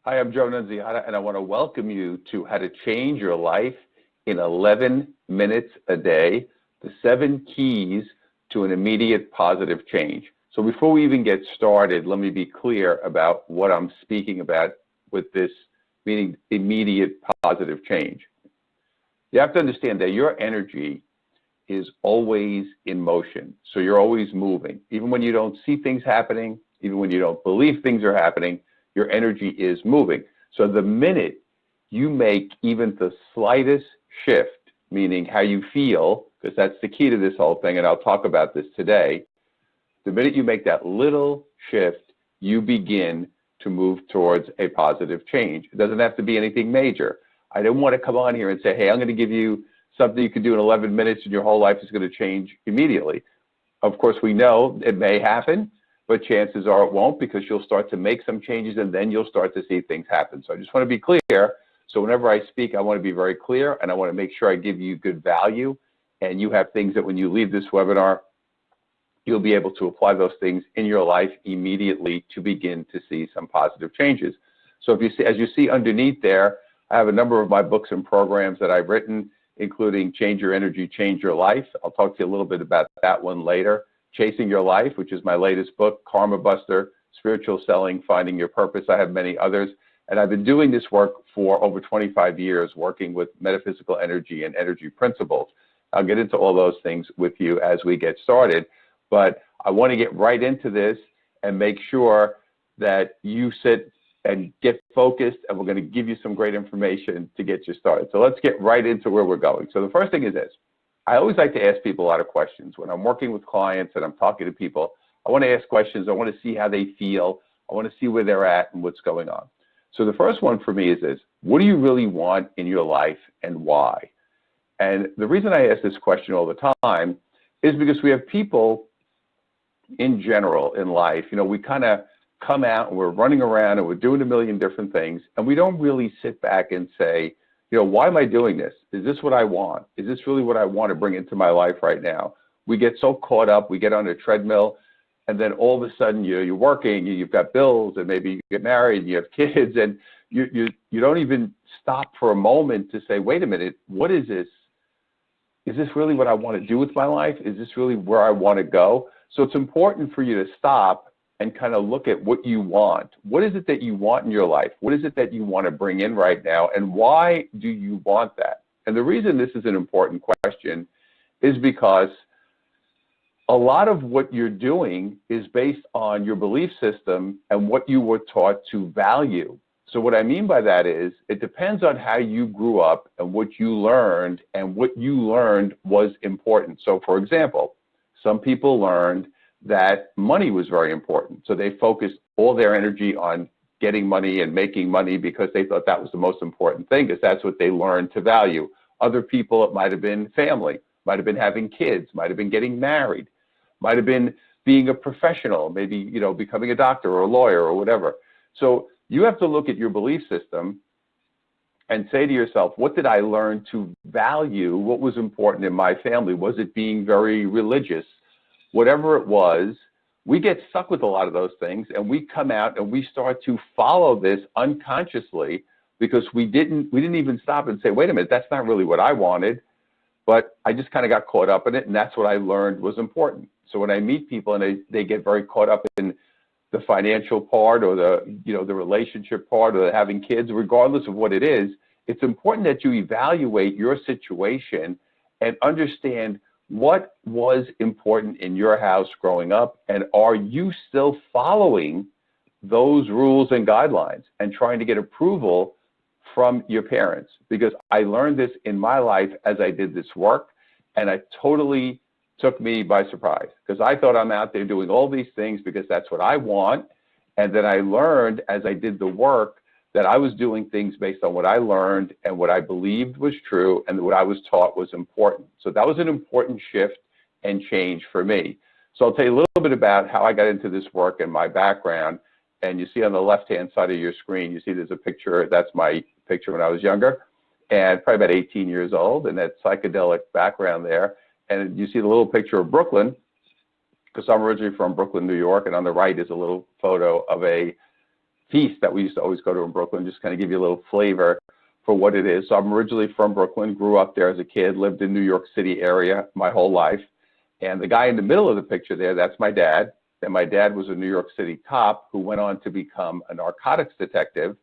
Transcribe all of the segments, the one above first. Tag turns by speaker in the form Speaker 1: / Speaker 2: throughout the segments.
Speaker 1: Hi, I'm Joe Nunziata, and I want to welcome you to How to Change Your Life in 11 Minutes a Day, the 7 keys to an immediate positive change. So before we even get started, let me be clear about what I'm speaking about with this, meaning immediate positive change. You have to understand that your energy is always in motion. So you're always moving. Even when you don't see things happening, even when you don't believe things are happening, your energy is moving. So the minute you make even the slightest shift, meaning how you feel, because that's the key to this whole thing, and I'll talk about this today, the minute you make that little shift, you begin to move towards a positive change. It doesn't have to be anything major. I don't want to come on here and say, hey, I'm going to give you something you can do in 11 minutes and your whole life is going to change immediately. Of course, we know it may happen, but chances are it won't, because you'll start to make some changes and then you'll start to see things happen. So I just want to be clear. So whenever I speak, I want to be very clear, and I want to make sure I give you good value, and you have things that when you leave this webinar, you'll be able to apply those things in your life immediately to begin to see some positive changes. So if you see, as you see underneath there, I have a number of my books and programs that I've written, including Change Your Energy, Change Your Life. I'll talk to you a little bit about that one later. Chasing Your Life, which is my latest book, Karma Buster, Spiritual Selling, Finding Your Purpose. I have many others. And I've been doing this work for over 25 years, working with metaphysical energy and energy principles. I'll get into all those things with you as we get started. But I want to get right into this and make sure that you sit and get focused, and we're going to give you some great information to get you started. So let's get right into where we're going. So the first thing is this. I always like to ask people a lot of questions. When I'm working with clients and I'm talking to people, I want to ask questions. I want to see how they feel. I want to see where they're at and what's going on. So the first one for me is this: what do you really want in your life and why? And the reason I ask this question all the time is because we have people in general in life, we kind of come out and we're running around and we're doing a million different things, and we don't really sit back and say, why am I doing this? Is this what I want? Is this really what I want to bring into my life right now? We get so caught up, we get on a treadmill, and then all of a sudden you're working, you've got bills, and maybe you get married, and you have kids, and you don't even stop for a moment to say, wait a minute, what is this? Is this really what I want to do with my life? Is this really where I want to go? So it's important for you to stop and kind of look at what you want. What is it that you want in your life? What is it that you want to bring in right now? And why do you want that? And the reason this is an important question is because a lot of what you're doing is based on your belief system and what you were taught to value. So what I mean by that is it depends on how you grew up and what you learned, and what you learned was important. So for example, some people learned that money was very important. So they focused all their energy on getting money and making money because they thought that was the most important thing, because that's what they learned to value. Other people, it might have been family, might have been having kids, might have been getting married, might have been being a professional, maybe, becoming a doctor or a lawyer or whatever. So you have to look at your belief system and say to yourself, what did I learn to value? What was important in my family? Was it being very religious? Whatever it was, we get stuck with a lot of those things, and we come out and we start to follow this unconsciously because we didn't even stop and say, wait a minute, that's not really what I wanted, but I just kind of got caught up in it, and that's what I learned was important. So when I meet people and they get very caught up in the financial part or the relationship part or having kids, regardless of what it is, it's important that you evaluate your situation and understand what was important in your house growing up, and are you still following those rules and guidelines and trying to get approval from your parents? Because I learned this in my life as I did this work, and it totally took me by surprise, because I thought I'm out there doing all these things because that's what I want, and then I learned as I did the work that I was doing things based on what I learned and what I believed was true and what I was taught was important. So that was an important shift and change for me. So I'll tell you a little bit about how I got into this work and my background. And you see on the left-hand side of your screen, you see there's a picture. That's my picture when I was younger, and probably about 18 years old, and that psychedelic background there. And you see the little picture of Brooklyn, because I'm originally from Brooklyn, New York, and on the right is a little photo of a feast that we used to always go to in Brooklyn, just kind of give you a little flavor for what it is. So I'm originally from Brooklyn, grew up there as a kid, lived in New York City area my whole life. And the guy in the middle of the picture there, that's my dad. And my dad was a New York City cop who went on to become a narcotics detective.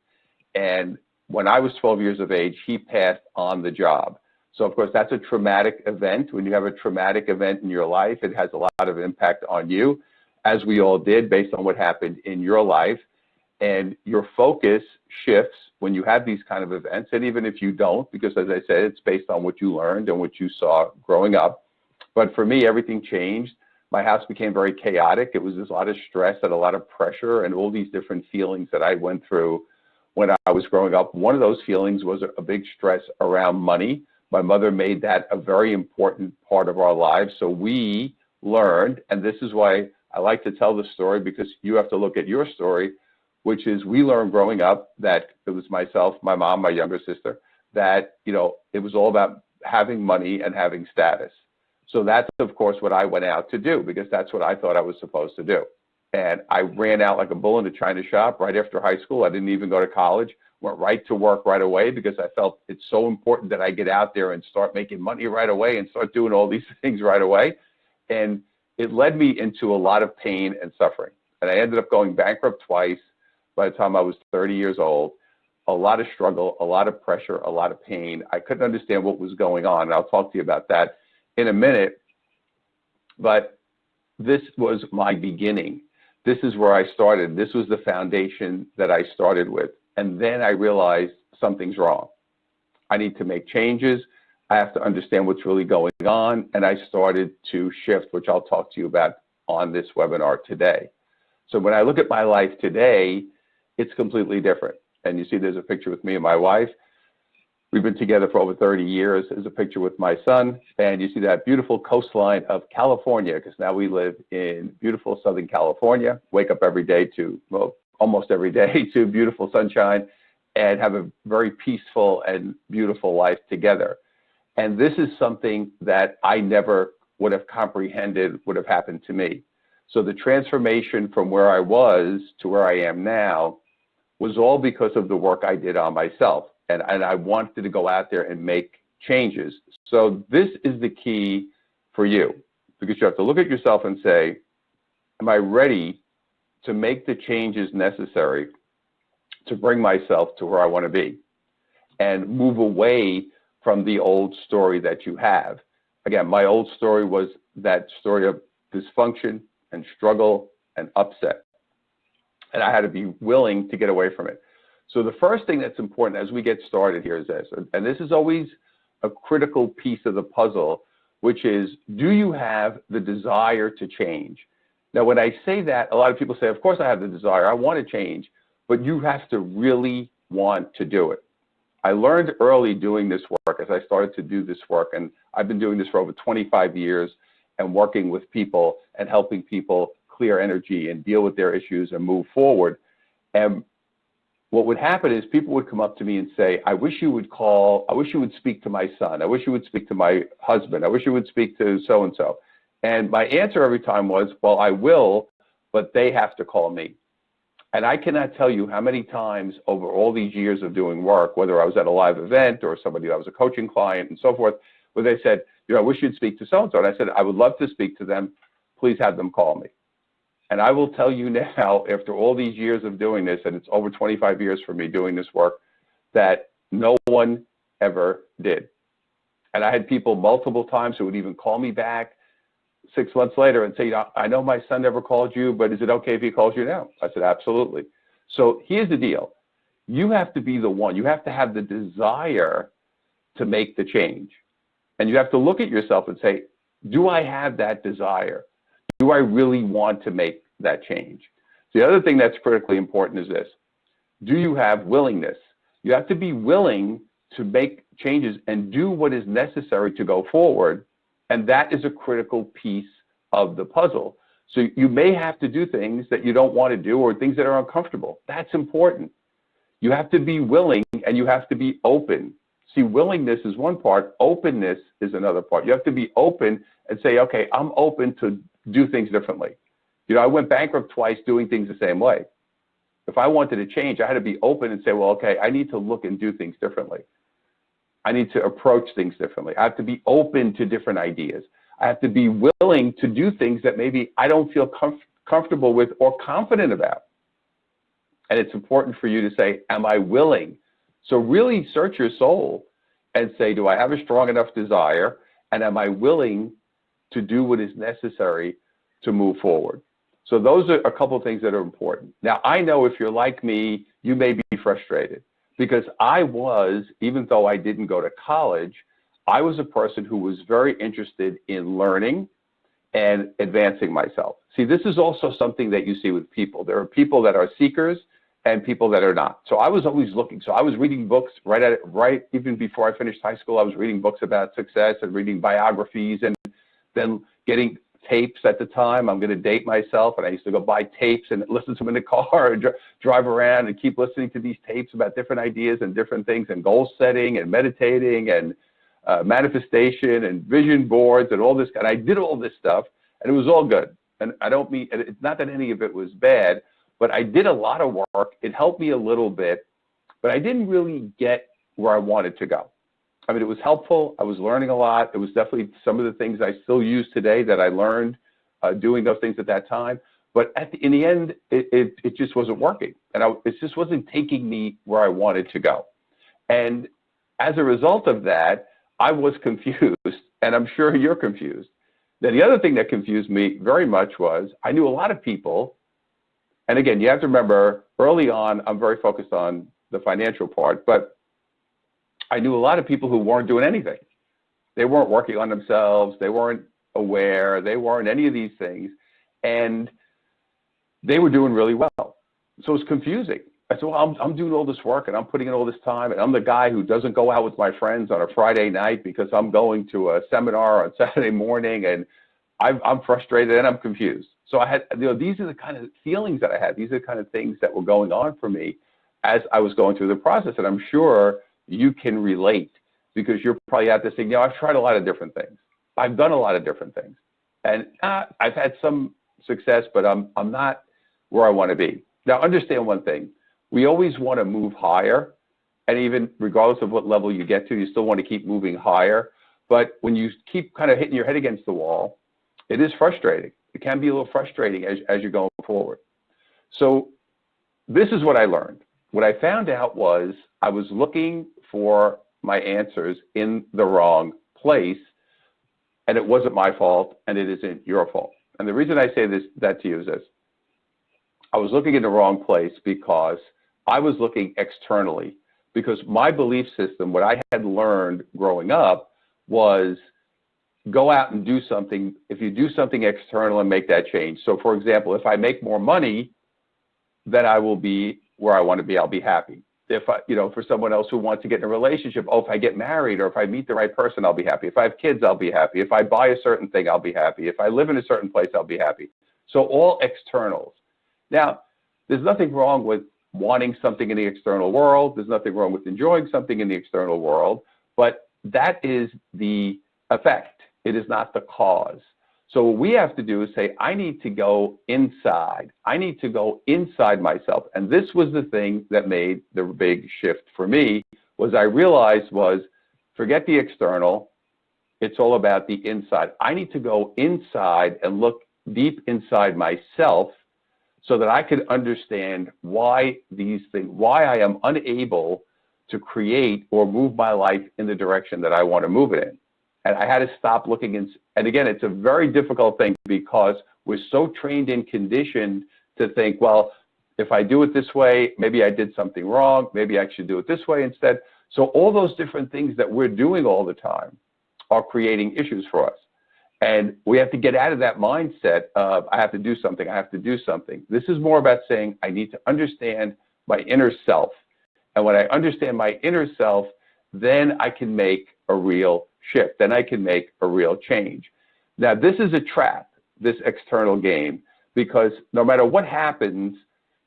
Speaker 1: And when I was 12 years of age, he passed on the job. So of course, that's a traumatic event. When you have a traumatic event in your life, it has a lot of impact on you, as we all did based on what happened in your life. And your focus shifts when you have these kind of events. And even if you don't, because as I said, it's based on what you learned and what you saw growing up. But for me, everything changed. My house became very chaotic. It was just a lot of stress and a lot of pressure and all these different feelings that I went through when I was growing up. One of those feelings was a big stress around money. My mother made that a very important part of our lives. So we learned, and this is why I like to tell the story, because you have to look at your story, which is we learned growing up that it was myself, my mom, my younger sister, that, you know, it was all about having money and having status. So that's, of course, what I went out to do, because that's what I thought I was supposed to do. And I ran out like a bull in a china shop right after high school. I didn't even go to college, went right to work right away, because I felt it's so important that I get out there and start making money right away and start doing all these things right away. And it led me into a lot of pain and suffering. And I ended up going bankrupt twice by the time I was 30 years old. A lot of struggle, a lot of pressure, a lot of pain. I couldn't understand what was going on. And I'll talk to you about that in a minute. But this was my beginning. This is where I started. This was the foundation that I started with. And then I realized something's wrong. I need to make changes. I have to understand what's really going on. And I started to shift, which I'll talk to you about on this webinar today. So when I look at my life today, it's completely different. And you see there's a picture with me and my wife. We've been together for over 30 years. There's a picture with my son. And you see that beautiful coastline of California, because now we live in beautiful Southern California. Wake up every day to, well, almost every day to beautiful sunshine and have a very peaceful and beautiful life together. And this is something that I never would have comprehended would have happened to me. So the transformation from where I was to where I am now was all because of the work I did on myself. And I wanted to go out there and make changes. So this is the key for you, because you have to look at yourself and say, am I ready to make the changes necessary to bring myself to where I want to be and move away from the old story that you have? Again, my old story was that story of dysfunction and struggle and upset. And I had to be willing to get away from it. So the first thing that's important as we get started here is this, and this is always a critical piece of the puzzle, which is, do you have the desire to change? Now, when I say that, a lot of people say, of course I have the desire, I want to change, but you have to really want to do it. I learned early doing this work as I started to do this work, and I've been doing this for over 25 years and working with people and helping people clear energy and deal with their issues and move forward. And what would happen is people would come up to me and say, I wish you would call, I wish you would speak to my son, I wish you would speak to my husband, I wish you would speak to so-and-so. And my answer every time was, well, I will, but they have to call me. And I cannot tell you how many times over all these years of doing work, whether I was at a live event or somebody that was a coaching client and so forth, where they said, you know, I wish you'd speak to so-and-so. And I said, I would love to speak to them. Please have them call me. And I will tell you now, after all these years of doing this, and it's over 25 years for me doing this work, that no one ever did. And I had people multiple times who would even call me back 6 months later and say, you know, I know my son never called you, but is it okay if he calls you now? I said, absolutely. So here's the deal. You have to be the one. You have to have the desire to make the change. And you have to look at yourself and say, do I have that desire? Do I really want to make that change? The other thing that's critically important is this. Do you have willingness? You have to be willing to make changes and do what is necessary to go forward. And that is a critical piece of the puzzle. So you may have to do things that you don't want to do or things that are uncomfortable. That's important. You have to be willing and you have to be open. See, willingness is one part. Openness is another part. You have to be open and say, okay, I'm open to do things differently. You know, I went bankrupt twice doing things the same way. If I wanted to change, I had to be open and say, well, okay, I need to look and do things differently. I need to approach things differently. I have to be open to different ideas. I have to be willing to do things that maybe I don't feel comfortable with or confident about. And it's important for you to say, am I willing? So really search your soul and say, do I have a strong enough desire? And am I willing to do what is necessary to move forward? So those are a couple of things that are important. Now, I know if you're like me, you may be frustrated because I was, even though I didn't go to college, I was a person who was very interested in learning and advancing myself. See, this is also something that you see with people. There are people that are seekers and people that are not. So I was always looking. So I was reading books right even before I finished high school. I was reading books about success and reading biographies and then getting tapes at the time. I'm going to date myself, and I used to go buy tapes and listen to them in the car and drive around and keep listening to these tapes about different ideas and different things and goal setting and meditating and manifestation and vision boards and all this. And I did all this stuff, and it was all good. And I don't mean, it's not that any of it was bad, but I did a lot of work. It helped me a little bit, but I didn't really get where I wanted to go. I mean, it was helpful. I was learning a lot. It was definitely some of the things I still use today that I learned doing those things at that time. But in the end, it just wasn't working. And it just wasn't taking me where I wanted to go. And as a result of that, I was confused, and I'm sure you're confused. Now, the other thing that confused me very much was I knew a lot of people. And again, you have to remember, early on, I'm very focused on the financial part, but I knew a lot of people who weren't doing anything. They weren't working on themselves. They weren't aware. They weren't any of these things. And they were doing really well. So it's confusing. I said, well, I'm doing all this work and I'm putting in all this time, and I'm the guy who doesn't go out with my friends on a Friday night because I'm going to a seminar on Saturday morning, and I'm frustrated and I'm confused. So I had, these are the kind of feelings that I had. These are the kind of things that were going on for me as I was going through the process. And I'm sure you can relate because you're probably out there saying, I've tried a lot of different things. I've done a lot of different things. And I've had some success, but I'm not where I want to be. Now, understand one thing. We always want to move higher. And even regardless of what level you get to, you still want to keep moving higher. But when you keep kind of hitting your head against the wall, it is frustrating. It can be a little frustrating as you're going forward. So this is what I learned. What I found out was I was looking for my answers in the wrong place, and it wasn't my fault, and it isn't your fault. And the reason I say that to you is this. I was looking in the wrong place because I was looking externally, because my belief system, what I had learned growing up was go out and do something. If you do something external and make that change. So for example, if I make more money, then I will be where I want to be. I'll be happy. If I, for someone else who wants to get in a relationship, if I get married or if I meet the right person, I'll be happy. If I have kids, I'll be happy. If I buy a certain thing, I'll be happy. If I live in a certain place, I'll be happy. So all externals. Now, there's nothing wrong with wanting something in the external world. There's nothing wrong with enjoying something in the external world, but that is the effect. It is not the cause. So what we have to do is say, I need to go inside. I need to go inside myself. And this was the thing that made the big shift for me, was I realized was, forget the external. It's all about the inside. I need to go inside and look deep inside myself so that I could understand why these things, why I am unable to create or move my life in the direction that I want to move it in. And I had to stop looking in. And again, it's a very difficult thing because we're so trained and conditioned to think, well, if I do it this way, maybe I did something wrong. Maybe I should do it this way instead. So all those different things that we're doing all the time are creating issues for us. And we have to get out of that mindset of, I have to do something, I have to do something. This is more about saying, I need to understand my inner self. And when I understand my inner self, then I can make a real shift. Then I can make a real change. Now, this is a trap, this external game, because no matter what happens,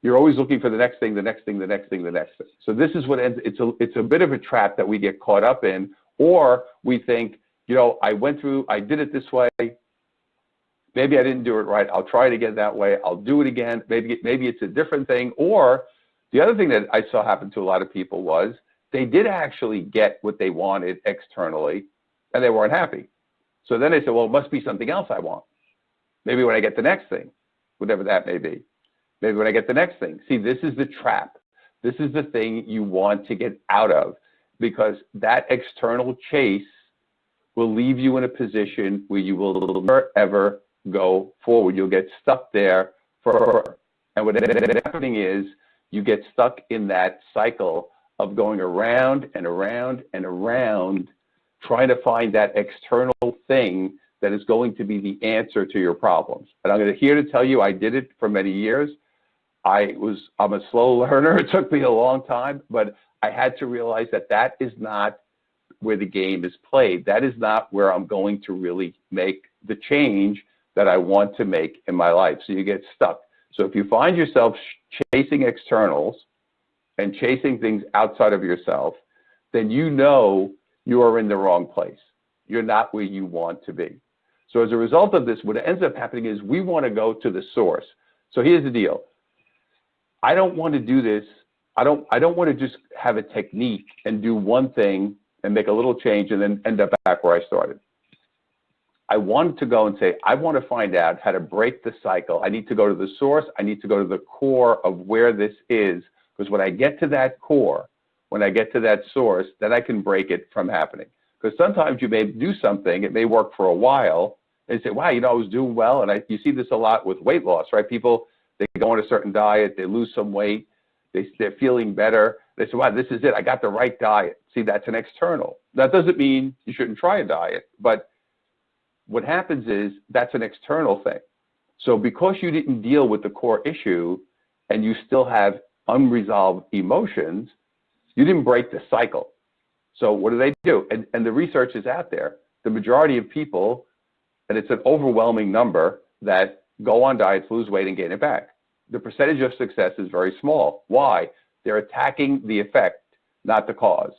Speaker 1: you're always looking for the next thing, the next thing, the next thing, the next thing. So this is what ends, it's a bit of a trap that we get caught up in, or we think, I did it this way. Maybe I didn't do it right. I'll try it again that way. I'll do it again. Maybe it's a different thing. Or The other thing that I saw happen to a lot of people was they did actually get what they wanted externally, and they weren't happy. So then they said, well, it must be something else I want. Maybe when I get the next thing, whatever that may be. Maybe when I get the next thing. See, this is the trap. This is the thing you want to get out of, because that external chase will leave you in a position where you will never, ever go forward. You'll get stuck there forever. And what ends up happening is you get stuck in that cycle of going around and around and around, trying to find that external thing that is going to be the answer to your problems. And I'm here to tell you, I did it for many years. I'm a slow learner. It took me a long time, but I had to realize that that is not where the game is played. That is not where I'm going to really make the change that I want to make in my life. So you get stuck. So if you find yourself chasing externals and chasing things outside of yourself, then you know you are in the wrong place. You're not where you want to be. So as a result of this, what ends up happening is we want to go to the source. So here's the deal. I don't want to do this. I don't want to just have a technique and do one thing and make a little change and then end up back where I started. I wanted to go and say, I want to find out how to break the cycle. I need to go to the source. I need to go to the core of where this is, because when I get to that core, when I get to that source, then I can break it from happening. Because sometimes you may do something, it may work for a while, and you say, wow, you know, I was doing well. And you see this a lot with weight loss, right? People, they go on a certain diet, they lose some weight, they're feeling better. They say, wow, this is it. I got the right diet. See, that's an external. That doesn't mean you shouldn't try a diet, but what happens is that's an external thing. So because you didn't deal with the core issue and you still have unresolved emotions, you didn't break the cycle. So what do? And the research is out there. The majority of people, and it's an overwhelming number, that go on diets, lose weight, and gain it back. The percentage of success is very small. Why? They're attacking the effect, not the cause.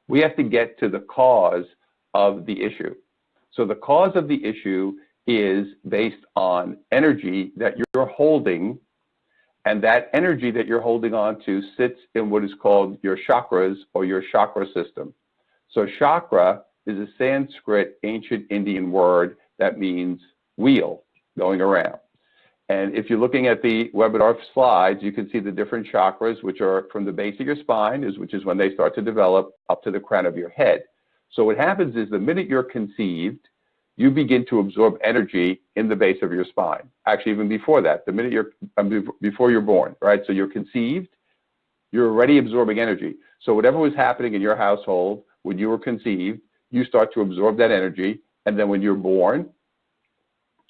Speaker 1: We have to get to the cause of the issue. So the cause of the issue is based on energy that you're holding, and that energy that you're holding on to sits in what is called your chakras or your chakra system. So chakra is a Sanskrit ancient Indian word that means wheel, going around. And if you're looking at the webinar slides, you can see the different chakras, which are from the base of your spine, which is when they start to develop, up to the crown of your head. So what happens is the minute you're conceived, you begin to absorb energy in the base of your spine. Actually, even before that, the minute before you're born, right? So you're conceived, you're already absorbing energy. So whatever was happening in your household when you were conceived, you start to absorb that energy. And then when you're born,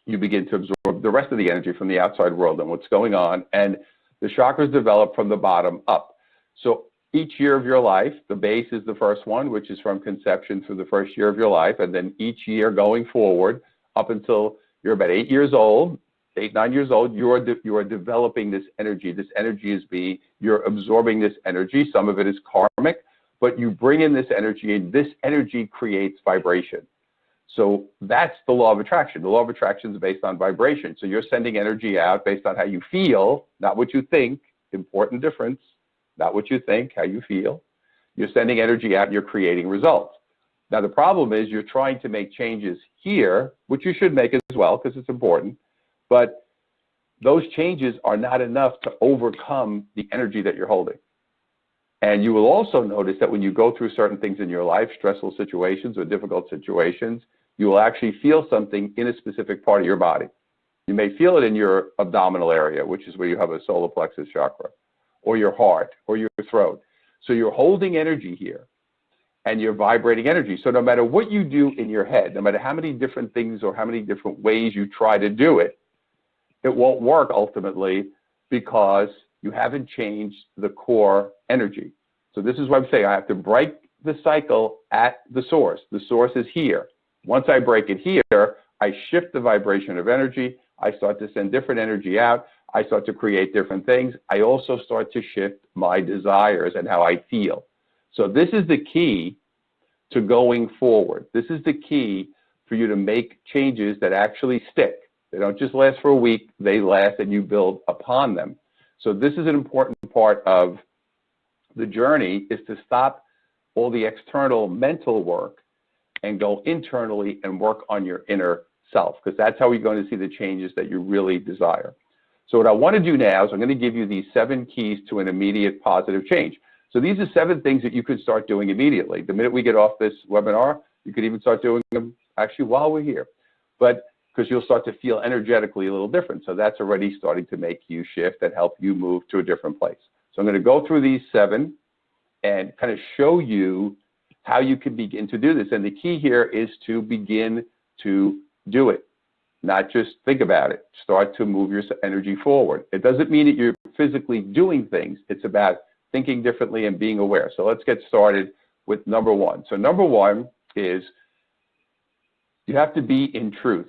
Speaker 1: you begin to absorb the rest of the energy from the outside world and what's going on. And the chakras develop from the bottom up. So each year of your life, the base is the first one, which is from conception through the first year of your life. And then each year going forward, up until you're about 8 years old, 8, 9 years old, you are developing this energy. This energy is you're absorbing this energy. Some of it is karmic, but you bring in this energy, and this energy creates vibration. So that's the law of attraction. The law of attraction is based on vibration. So you're sending energy out based on how you feel, not what you think. Important difference. Not what you think, how you feel. You're sending energy out and you're creating results. Now, the problem is you're trying to make changes here, which you should make as well because it's important, but those changes are not enough to overcome the energy that you're holding. And you will also notice that when you go through certain things in your life, stressful situations or difficult situations, you will actually feel something in a specific part of your body. You may feel it in your abdominal area, which is where you have a solar plexus chakra, or your heart, or your throat. So you're holding energy here, and you're vibrating energy. So no matter what you do in your head, no matter how many different things or how many different ways you try to do it, it won't work ultimately because you haven't changed the core energy. So this is what I'm saying. I have to break the cycle at the source. The source is here. Once I break it here, I shift the vibration of energy. I start to send different energy out. I start to create different things. I also start to shift my desires and how I feel. So this is the key to going forward. This is the key for you to make changes that actually stick. They don't just last for a week, they last and you build upon them. So this is an important part of The journey is to stop all the external mental work and go internally and work on your inner self, because that's how you're going to see the changes that you really desire. So what I want to do now is I'm going to give you these 7 keys to an immediate positive change. So these are 7 things that you can start doing immediately. The minute we get off this webinar, you could even start doing them actually while we're here. But because you'll start to feel energetically a little different. So that's already starting to make you shift and help you move to a different place. So I'm going to go through these 7 and kind of show you how you can begin to do this. And the key here is to begin to do it, not just think about it. Start to move your energy forward. It doesn't mean that you're physically doing things. It's about thinking differently and being aware. So let's get started with number 1. So number 1 is you have to be in truth.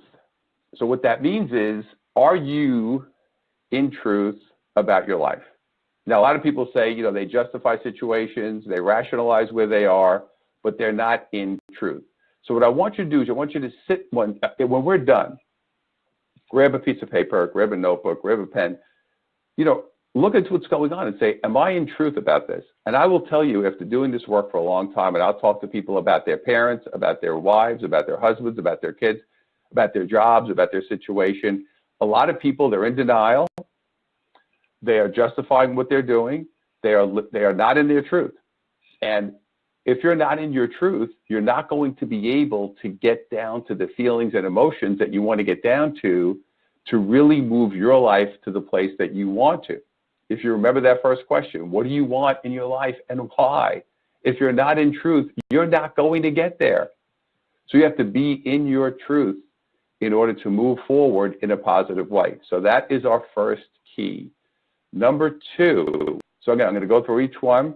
Speaker 1: So what that means is, are you in truth about your life? Now, a lot of people say, you know, they justify situations, they rationalize where they are, but they're not in truth. So what I want you to do is I want you to sit, when we're done, grab a piece of paper, grab a notebook, grab a pen, you know, look at what's going on and say, am I in truth about this? And I will tell you, after doing this work for a long time, and I'll talk to people about their parents, about their wives, about their husbands, about their kids, about their jobs, about their situation. A lot of people, they're in denial. They are justifying what they're doing. They are not in their truth. And if you're not in your truth, you're not going to be able to get down to the feelings and emotions that you want to get down to really move your life to the place that you want to. If you remember that first question, what do you want in your life and why? If you're not in truth, you're not going to get there. So you have to be in your truth in order to move forward in a positive way. So that is our first key. Number 2, so again, I'm going to go through each one.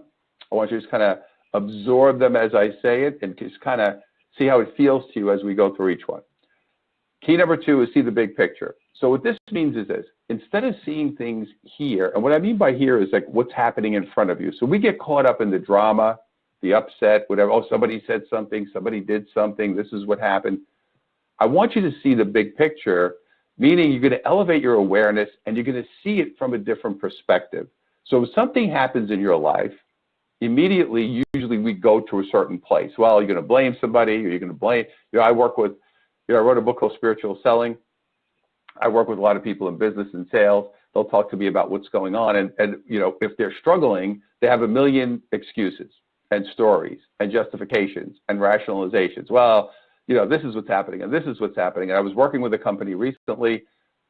Speaker 1: I want you to just kind of absorb them as I say it and just kind of see how it feels to you as we go through each one. Key number 2 is see the big picture. So what this means is this: instead of seeing things here, and what I mean by here is like what's happening in front of you. So we get caught up in the drama, the upset, whatever. Oh, somebody said something, somebody did something, this is what happened. I want you to see the big picture, meaning you're going to elevate your awareness and you're going to see it from a different perspective. So if something happens in your life, immediately, usually we go to a certain place. Well, you're going to blame somebody, or you're going to blame, you know, I work with, you know, I wrote a book called Spiritual Selling. I work with a lot of people in business and sales. They'll talk to me about what's going on. And you know, if they're struggling, they have a million excuses and stories and justifications and rationalizations. Well, you know, this is what's happening and this is what's happening. And I was working with a company recently,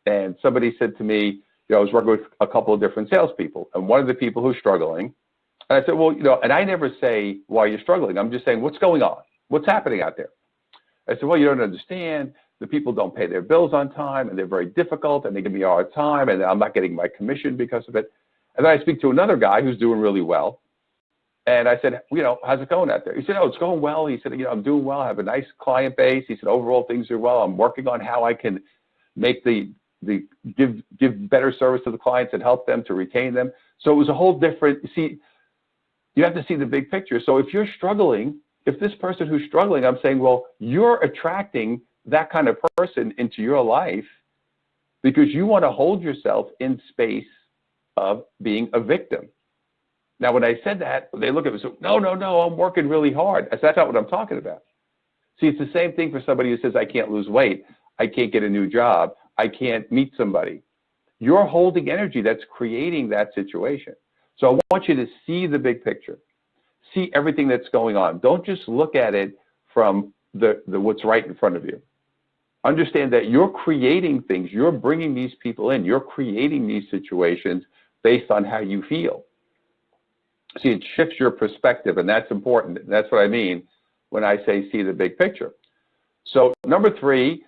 Speaker 1: and somebody said to me, you know, I was working with a couple of different salespeople, and one of the people who's struggling, and I said, well, you know, and I never say why you're struggling. I'm just saying, what's going on? What's happening out there? I said, well, you don't understand. The people don't pay their bills on time, and they're very difficult, and they give me a hard time, and I'm not getting my commission because of it. And then I speak to another guy who's doing really well. And I said, you know, how's it going out there? He said, oh, it's going well. He said, you know, I'm doing well. I have a nice client base. He said, overall, things are well. I'm working on how I can make give better service to the clients and help them to retain them. So it was a whole different, see, you have to see the big picture. So if you're struggling, if this person who's struggling, I'm saying, well, you're attracting that kind of person into your life because you want to hold yourself in space of being a victim. Now, when I said that, they look at me and say, no, I'm working really hard. I said, that's not what I'm talking about. See, it's the same thing for somebody who says, I can't lose weight, I can't get a new job, I can't meet somebody. You're holding energy that's creating that situation. So I want you to see the big picture. See everything that's going on. Don't just look at it from the what's right in front of you. Understand that you're creating things. You're bringing these people in. You're creating these situations based on how you feel. See, it shifts your perspective, and that's important. That's what I mean when I say see the big picture. So number 3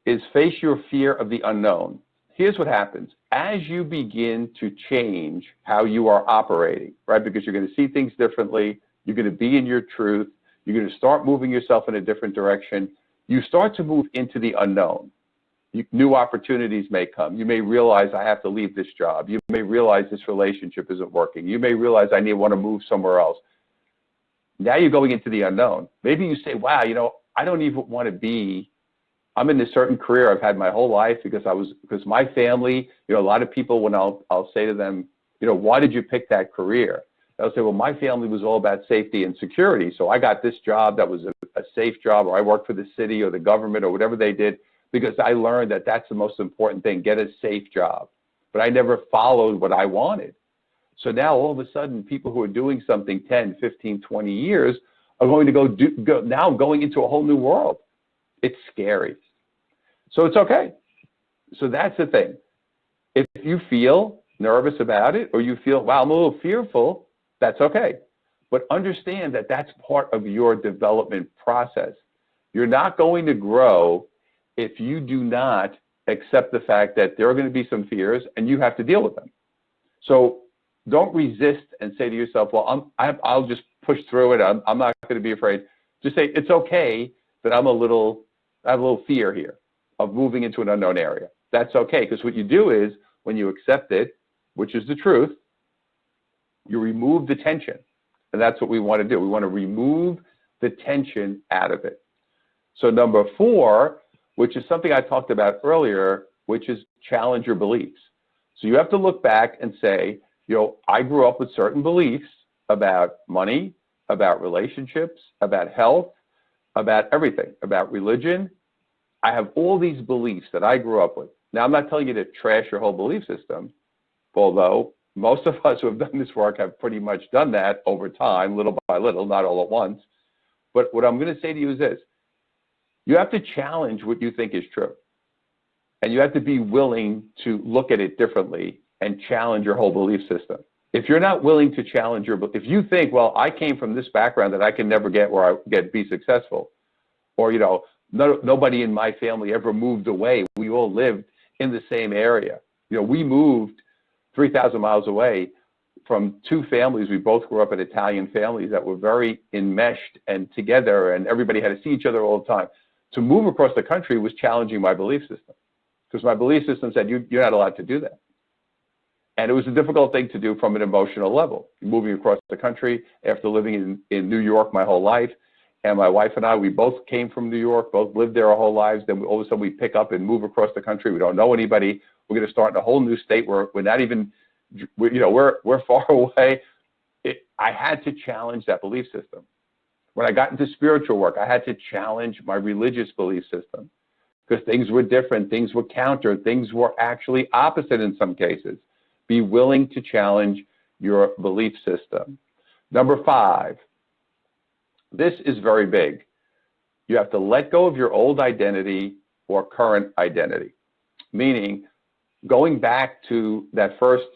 Speaker 1: is face your fear of the unknown. Here's what happens. As you begin to change how you are operating, right, because you're going to see things differently, you're going to be in your truth, you're going to start moving yourself in a different direction, you start to move into the unknown. New opportunities may come. You may realize I have to leave this job. You may realize this relationship isn't working. You may realize I want to move somewhere else. Now you're going into the unknown. Maybe you say, wow, you know, I don't even want to be, I'm in this certain career I've had my whole life because my family, you know, a lot of people, when I'll say to them, why did you pick that career? They'll say, well, my family was all about safety and security, so I got this job that was a safe job, or I worked for the city or the government or whatever they did, because I learned that that's the most important thing, get a safe job. But I never followed what I wanted. So now all of a sudden, people who are doing something 10, 15, 20 years are going to now going into a whole new world. It's scary. So it's okay. So that's the thing. If you feel nervous about it, or you feel, wow, I'm a little fearful, that's okay. But understand that that's part of your development process. You're not going to grow if you do not accept the fact that there are going to be some fears and you have to deal with them. So don't resist and say to yourself, well, I'll just push through it. I'm not going to be afraid. Just say, it's okay that I have a little fear here of moving into an unknown area. That's okay, because what you do is, when you accept it, which is the truth, you remove the tension. And that's what we want to do. We want to remove the tension out of it. So number 4, which is something I talked about earlier, which is challenge your beliefs. So you have to look back and say, I grew up with certain beliefs about money, about relationships, about health, about everything, about religion. I have all these beliefs that I grew up with. Now, I'm not telling you to trash your whole belief system, although most of us who have done this work have pretty much done that over time, little by little, not all at once. But what I'm going to say to you is this. You have to challenge what you think is true. And you have to be willing to look at it differently and challenge your whole belief system. If you're not willing to challenge if you think, well, I came from this background that I can never get where I be successful, or, nobody in my family ever moved away. We all lived in the same area. We moved 3,000 miles away from 2 families. We both grew up in Italian families that were very enmeshed and together, and everybody had to see each other all the time. To move across the country was challenging my belief system, because my belief system said, you're not allowed to do that. And it was a difficult thing to do from an emotional level. Moving across the country after living in New York my whole life, and my wife and I, we both came from New York, both lived there our whole lives. Then all of a sudden we pick up and move across the country. We don't know anybody. We're going to start in a whole new state where we're not even, we're far away. I had to challenge that belief system. When I got into spiritual work, I had to challenge my religious belief system, because things were different, things were counter, things were actually opposite in some cases. Be willing to challenge your belief system. Number 5, this is very big. You have to let go of your old identity or current identity, meaning going back to that first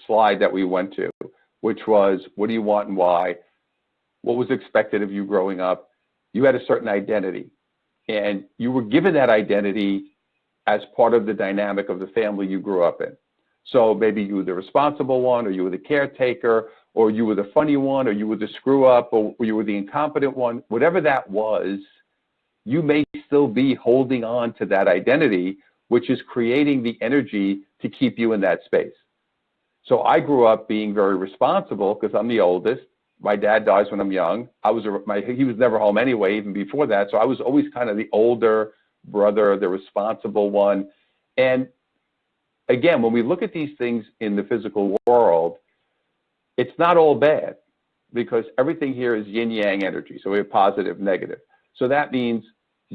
Speaker 1: slide that we went to, which was, what do you want and why? What was expected of you growing up? You had a certain identity, and you were given that identity as part of the dynamic of the family you grew up in. So maybe you were the responsible one, or you were the caretaker, or you were the funny one, or you were the screw up, or you were the incompetent one. Whatever that was, you may still be holding on to that identity, which is creating the energy to keep you in that space. So I grew up being very responsible because I'm the oldest. My dad dies when I'm young. He was never home anyway, even before that. So I was always kind of the older brother, the responsible one. And again, when we look at these things in the physical world, it's not all bad, because everything here is yin-yang energy. So we have positive, negative. So that means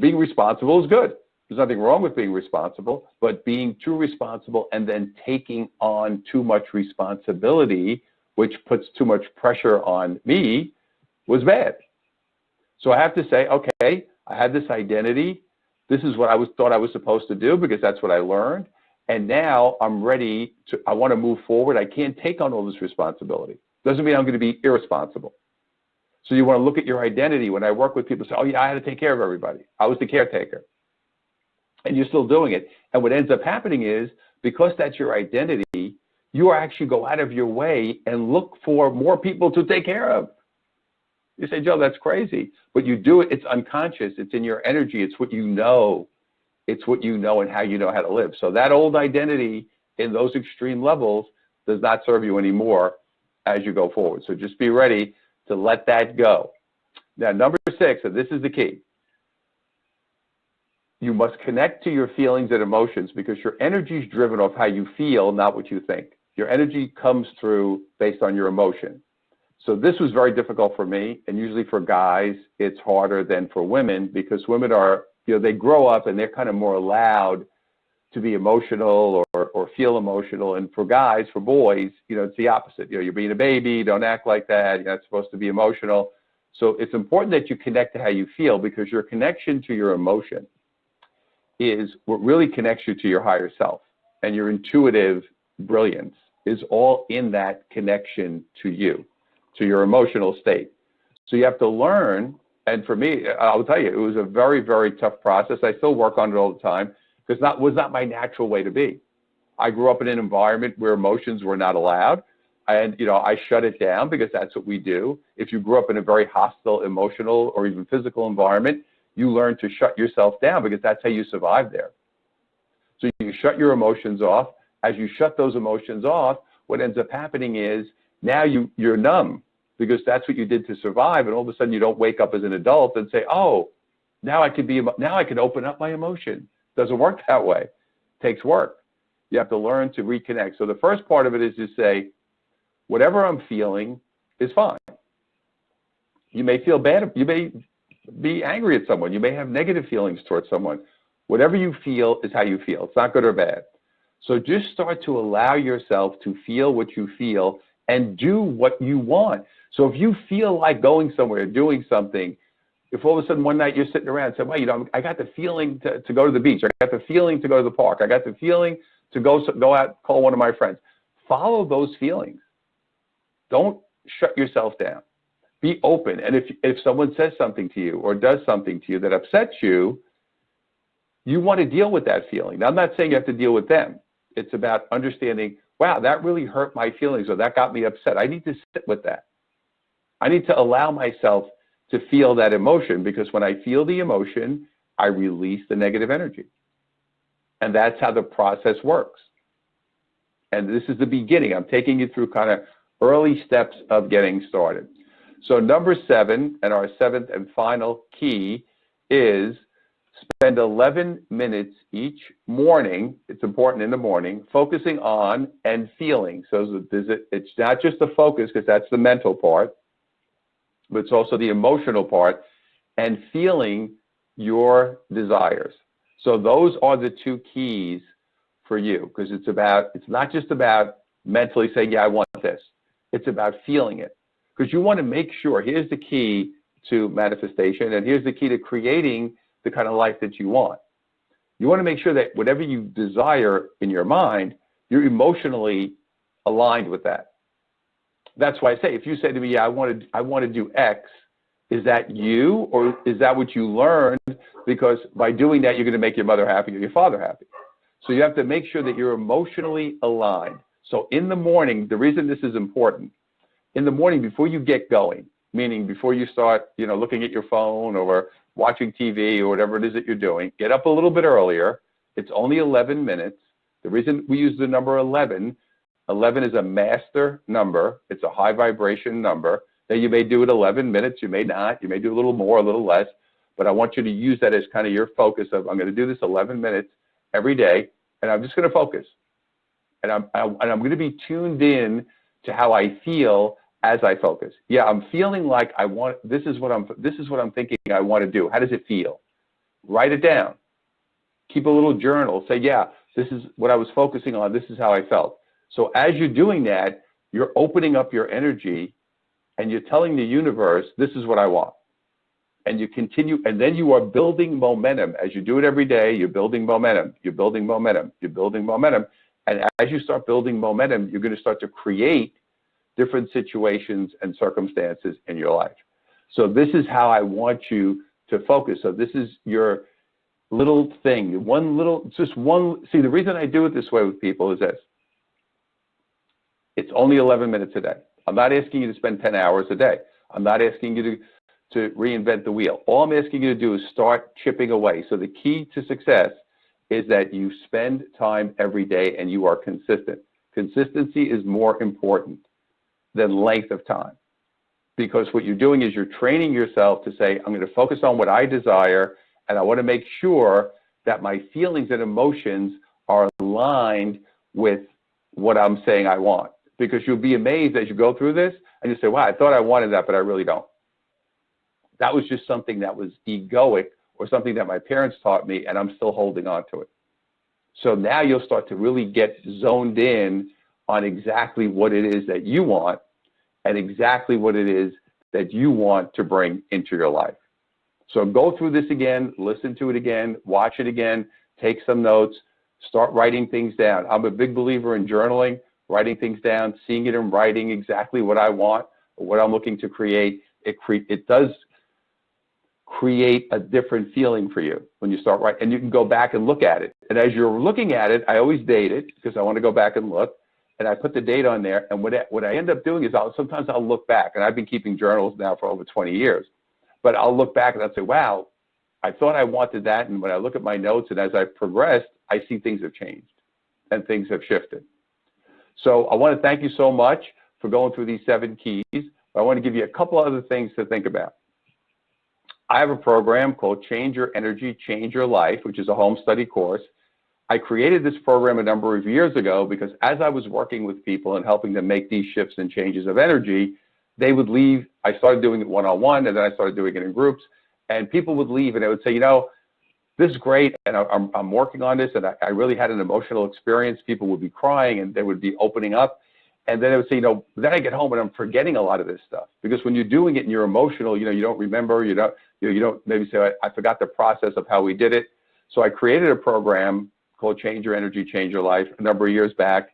Speaker 1: being responsible is good. There's nothing wrong with being responsible, but being too responsible and then taking on too much responsibility, which puts too much pressure on me, was bad. So I have to say, okay, I had this identity. This is what thought I was supposed to do, because that's what I learned. And now I'm ready I want to move forward. I can't take on all this responsibility. Doesn't mean I'm going to be irresponsible. So you want to look at your identity. When I work with people, say, oh yeah, I had to take care of everybody. I was the caretaker. And you're still doing it. And what ends up happening is, because that's your identity, you actually go out of your way and look for more people to take care of. You say, Joe, that's crazy. But you do it, it's unconscious, it's in your energy, it's what you know. It's what you know and how you know how to live. So that old identity in those extreme levels does not serve you anymore as you go forward. So just be ready to let that go. Now, number 6, and this is the key. You must connect to your feelings and emotions, because your energy is driven off how you feel, not what you think. Your energy comes through based on your emotion. So this was very difficult for me, and usually for guys, it's harder than for women because women are, they grow up and they're kind of more allowed to be emotional or feel emotional. And for guys, for boys, it's the opposite. You're being a baby, don't act like that, you're not supposed to be emotional. So it's important that you connect to how you feel, because your connection to your emotion is what really connects you to your higher self. And your intuitive brilliance is all in that connection to you, to your emotional state. So you have to learn, and for me, I'll tell you, it was a very, very tough process. I still work on it all the time, because that was not my natural way to be. I grew up in an environment where emotions were not allowed, and I shut it down because that's what we do. If you grew up in a very hostile, emotional, or even physical environment, you learn to shut yourself down because that's how you survive there. So you shut your emotions off. As you shut those emotions off, what ends up happening is now you're numb, because that's what you did to survive, and all of a sudden you don't wake up as an adult and say, oh, now I can open up my emotion. Doesn't work that way. It takes work. You have to learn to reconnect. So the first part of it is to say, whatever I'm feeling is fine. You may feel bad. You may be angry at someone. You may have negative feelings towards someone. Whatever you feel is how you feel. It's not good or bad. So just start to allow yourself to feel what you feel and do what you want. So if you feel like going somewhere, doing something, if all of a sudden one night you're sitting around and say, well, I got the feeling to go to the beach. I got the feeling to go to the park. I got the feeling to go out, call one of my friends. Follow those feelings. Don't shut yourself down. Be open. And if someone says something to you or does something to you that upsets you, you want to deal with that feeling. Now, I'm not saying you have to deal with them. It's about understanding, wow, that really hurt my feelings, or that got me upset. I need to sit with that. I need to allow myself to feel that emotion, because when I feel the emotion, I release the negative energy. And that's how the process works. And this is the beginning. I'm taking you through kind of early steps of getting started. So number 7, and our 7th and final key, is spend 11 minutes each morning, it's important in the morning, focusing on and feeling. So it's not just the focus, because that's the mental part, but it's also the emotional part, and feeling your desires. So those are the 2 keys for you, because it's not just about mentally saying, yeah, I want this. It's about feeling it, because you want to make sure, here's the key to manifestation, and here's the key to creating the kind of life that you want. You want to make sure that whatever you desire in your mind, you're emotionally aligned with that. That's why I say, if you say to me, yeah, I want to do X, is that you, or is that what you learned? Because by doing that, you're going to make your mother happy or your father happy. So you have to make sure that you're emotionally aligned. So in the morning, the reason this is important, in the morning before you get going, meaning before you start, looking at your phone or watching TV or whatever it is that you're doing, get up a little bit earlier. It's only 11 minutes. The reason we use the number 11 is a master number. It's a high vibration number. Now, you may do it 11 minutes. You may not. You may do a little more, a little less. But I want you to use that as kind of your focus of, I'm going to do this 11 minutes every day, and I'm just going to focus. And I'm going to be tuned in to how I feel as I focus. Yeah, I'm feeling like this is what I'm thinking I want to do. How does it feel? Write it down. Keep a little journal. Say, yeah, this is what I was focusing on. This is how I felt. So as you're doing that, you're opening up your energy, and you're telling the universe, this is what I want. And you continue, and then you are building momentum. As you do it every day, you're building momentum. You're building momentum. You're building momentum. And as you start building momentum, you're going to start to create different situations and circumstances in your life. So this is how I want you to focus. So this is your little thing, see, the reason I do it this way with people is this. It's only 11 minutes a day. I'm not asking you to spend 10 hours a day. I'm not asking you to reinvent the wheel. All I'm asking you to do is start chipping away. So the key to success is that you spend time every day and you are consistent. Consistency is more important than length of time, because what you're doing is you're training yourself to say, I'm going to focus on what I desire, and I want to make sure that my feelings and emotions are aligned with what I'm saying I want. Because you'll be amazed as you go through this and you say, wow, I thought I wanted that, but I really don't. That was just something that was egoic or something that my parents taught me, and I'm still holding on to it. So now you'll start to really get zoned in on exactly what it is that you want and exactly what it is that you want to bring into your life. So go through this again, listen to it again, watch it again, take some notes, start writing things down. I'm a big believer in journaling, writing things down, seeing it in writing exactly what I want, or what I'm looking to create. It does create a different feeling for you when you start writing, and you can go back and look at it. And as you're looking at it, I always date it because I want to go back and look, and I put the date on there. And what I end up doing is sometimes I'll look back, and I've been keeping journals now for over 20 years, but I'll look back and I'll say, wow, I thought I wanted that. And when I look at my notes and as I've progressed, I see things have changed and things have shifted. So I want to thank you so much for going through these 7 keys. I want to give you a couple other things to think about. I have a program called Change Your Energy, Change Your Life, which is a home study course. I created this program a number of years ago because as I was working with people and helping them make these shifts and changes of energy, they would leave. I started doing it one-on-one, and then I started doing it in groups, and people would leave and they would say, you know, this is great, and I'm working on this, and I really had an emotional experience. People would be crying, and they would be opening up. And then I would say, you know, then I get home and I'm forgetting a lot of this stuff. Because when you're doing it and you're emotional, you know, you don't remember, you don't maybe say, I forgot the process of how we did it. So I created a program called Change Your Energy, Change Your Life a number of years back,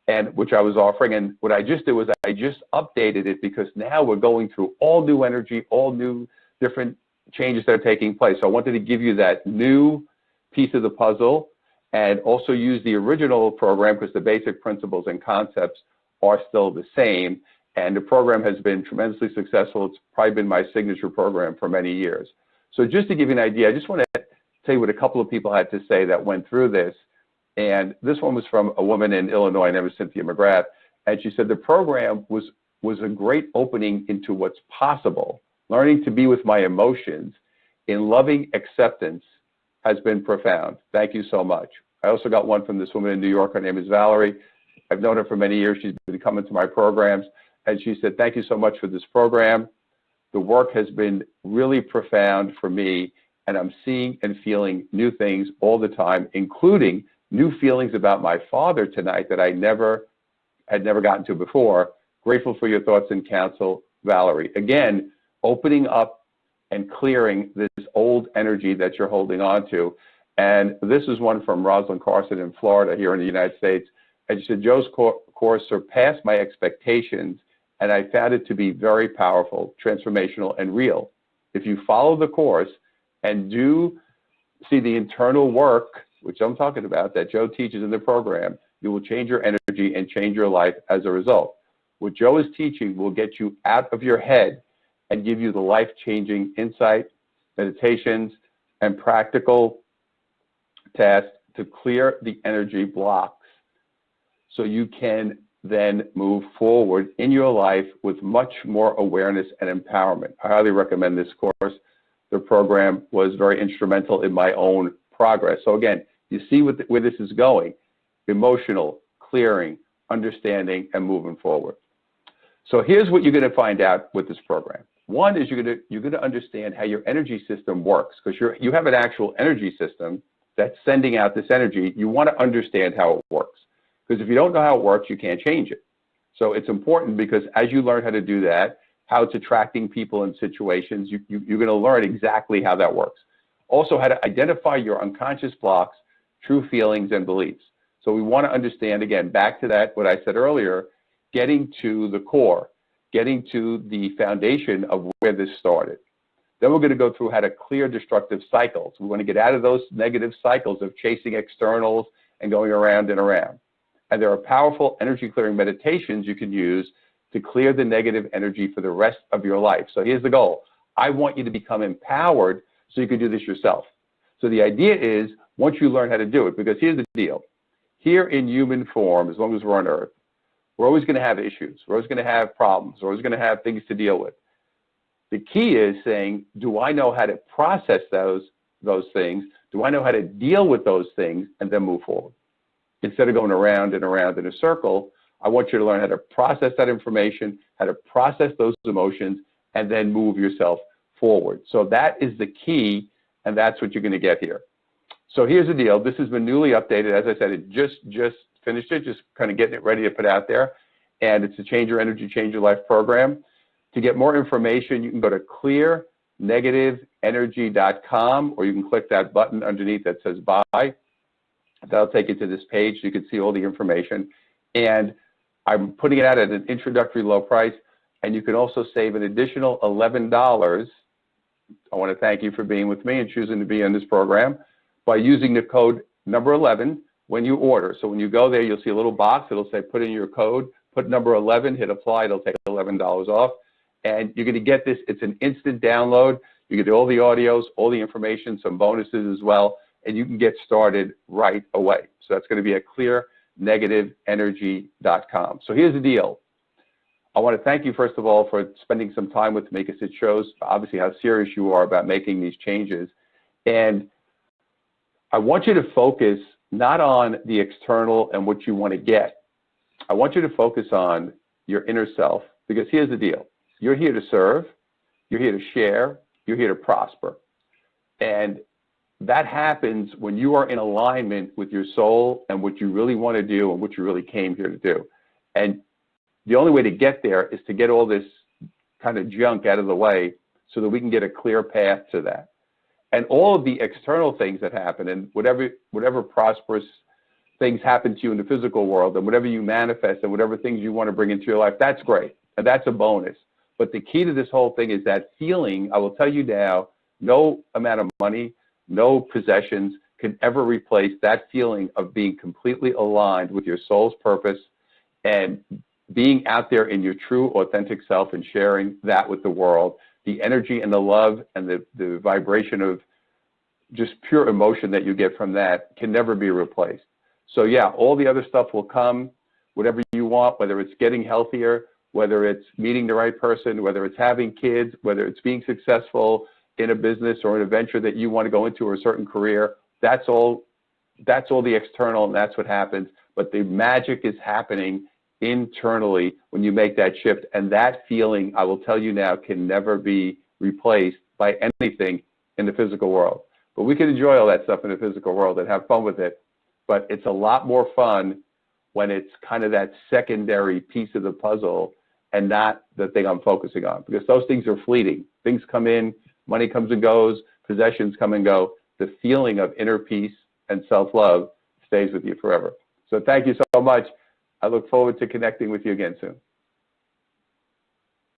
Speaker 1: and which I was offering. And what I just did was I just updated it because now we're going through all new energy, all new different changes that are taking place. So I wanted to give you that new piece of the puzzle and also use the original program because the basic principles and concepts are still the same, and the program has been tremendously successful. It's probably been my signature program for many years. So just to give you an idea, I just want to tell you what a couple of people had to say that went through this, and this one was from a woman in Illinois named Cynthia McGrath, and she said the program was a great opening into what's possible. Learning to be with my emotions in loving acceptance has been profound. Thank you so much. I also got one from this woman in New York. Her name is Valerie. I've known her for many years. She's been coming to my programs, and she said, thank you so much for this program. The work has been really profound for me, and I'm seeing and feeling new things all the time, including new feelings about my father tonight that I had never gotten to before. Grateful for your thoughts and counsel, Valerie. Again, opening up and clearing this old energy that you're holding on to. And this is one from Roslyn Carson in Florida here in the United States. And she said, Joe's course surpassed my expectations, and I found it to be very powerful, transformational, and real. If you follow the course and do see the internal work, which I'm talking about, that Joe teaches in the program, you will change your energy and change your life as a result. What Joe is teaching will get you out of your head and give you the life-changing insight, meditations, and practical tasks to clear the energy blocks so you can then move forward in your life with much more awareness and empowerment. I highly recommend this course. The program was very instrumental in my own progress. So again, you see where this is going: emotional, clearing, understanding, and moving forward. So here's what you're going to find out with this program. One is you're going to understand how your energy system works, because you have an actual energy system that's sending out this energy. You want to understand how it works, because if you don't know how it works, you can't change it. So it's important, because as you learn how to do that, how it's attracting people and situations, you're going to learn exactly how that works. Also, how to identify your unconscious blocks, true feelings, and beliefs. So we want to understand, again, back to that, what I said earlier, getting to the core, getting to the foundation of where this started. Then we're going to go through how to clear destructive cycles. We want to get out of those negative cycles of chasing externals and going around and around. And there are powerful energy clearing meditations you can use to clear the negative energy for the rest of your life. So here's the goal. I want you to become empowered so you can do this yourself. So the idea is, once you learn how to do it, because here's the deal. Here in human form, as long as we're on Earth, we're always going to have issues. We're always going to have problems. We're always going to have things to deal with. The key is saying, do I know how to process those things? Do I know how to deal with those things and then move forward? instead of going around and around in a circle, I want you to learn how to process that information, how to process those emotions, and then move yourself forward. So that is the key, and that's what you're going to get here. So here's the deal. This has been newly updated. As I said, it just finished it, just kind of getting it ready to put out there. And it's the Change Your Energy, Change Your Life program. To get more information, you can go to clearnegativeenergy.com, or you can click that button underneath that says buy. That'll take you to this page so you can see all the information. And I'm putting it out at an introductory low price, and you can also save an additional $11. I want to thank you for being with me and choosing to be in this program by using the code number 11 when you order. So when you go there, you'll see a little box. It'll say put in your code, put number 11, hit apply. It'll take $11 off. And you're going to get this. It's an instant download. You get all the audios, all the information, some bonuses as well, and you can get started right away. So that's going to be at clearnegativeenergy.com. So here's the deal. I want to thank you, first of all, for spending some time with me, because it shows, obviously, how serious you are about making these changes. And I want you to focus not on the external and what you want to get. I want you to focus on your inner self, because here's the deal. You're here to serve. You're here to share. You're here to prosper. And that happens when you are in alignment with your soul and what you really want to do and what you really came here to do. And the only way to get there is to get all this kind of junk out of the way so that we can get a clear path to that. And all of the external things that happen, and whatever prosperous things happen to you in the physical world, and whatever you manifest and whatever things you want to bring into your life, that's great. And that's a bonus. But the key to this whole thing is that feeling. I will tell you now, no amount of money, no possessions can ever replace that feeling of being completely aligned with your soul's purpose and being out there in your true, authentic self and sharing that with the world. The energy and the love and the vibration of just pure emotion that you get from that can never be replaced. So yeah, all the other stuff will come, whatever you want, whether it's getting healthier, whether it's meeting the right person, whether it's having kids, whether it's being successful in a business or in a venture that you want to go into or a certain career. That's all the external, and that's what happens. But the magic is happening internally when you make that shift. And that feeling, I will tell you now, can never be replaced by anything in the physical world. But we can enjoy all that stuff in the physical world and have fun with it. But it's a lot more fun when it's kind of that secondary piece of the puzzle and not the thing I'm focusing on, because those things are fleeting. Things come in, money comes and goes, possessions come and go. The feeling of inner peace and self-love stays with you forever. So thank you so much. I look forward to connecting with you again soon.